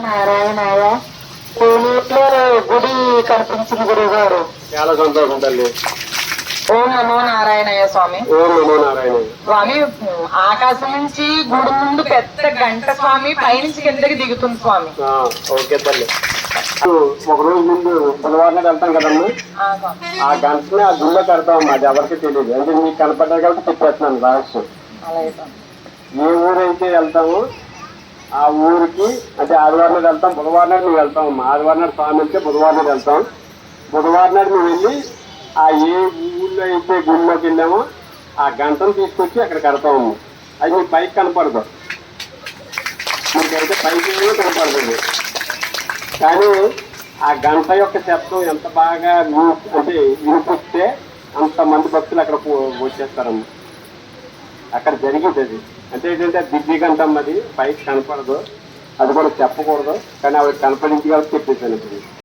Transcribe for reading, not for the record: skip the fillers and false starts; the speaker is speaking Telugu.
నారాయణాయ కోనేట్లో గుడి కనిపించింది గురువు గారు. చాలా సంతోషం తల్లి. ఓం నమో నారాయణయ్య స్వామి. ఓం నమో నారాయణ స్వామి, ఆకాశం నుంచి గుడి ముందు పెద్ద గంట స్వామి, పైనుంచి కిందకి దిగుతుంది స్వామి. ఓకే తల్లి. ఒక రోజు ముందు బుధవారం వెళ్తాం కదమ్మా, స్వామి. ఆ గంటనే ఆ గుళ్ళో కడతామమ్మా. అది ఎవరికి తెలియదు, అంటే మీకు కనపడ్డా కాబట్టి చెప్పేస్తున్నాను రహస్యం. అలాగే స్వామి. ఏ ఊరైతే వెళ్తామో ఆ ఊరికి, అంటే ఆదివారం నాడు వెళ్తాం, బుధవారం నాడు మేము వెళ్తామమ్మా. ఆదివారం నాడు స్వామి వెళ్తే బుధవారం నాడు వెళ్తాం. బుధవారం నాడు మేము వెళ్ళి ఆ ఏ ఊళ్ళో అయితే గుళ్ళోకి వెళ్ళామో ఆ గంటను తీసుకొచ్చి అక్కడ కడతామమ్మా. అది మీకు పైకి కనపడదు, మీకైతే పైకి కనపడుతుంది. కానీ ఆ గంట యొక్క శబ్దం ఎంత బాగా అంటే వినిపిస్తే అంతమంది భక్తులు అక్కడ వచ్చేస్తారమ్మా. అక్కడ జరిగేది అది. అంటే ఏంటంటే దివ్య గంటం, అది పైకి కనపడదు, అది కూడా చెప్పకూడదు, కానీ ఆవిడ కనపడింది కాబట్టి చెప్పేసాను ఇప్పుడు.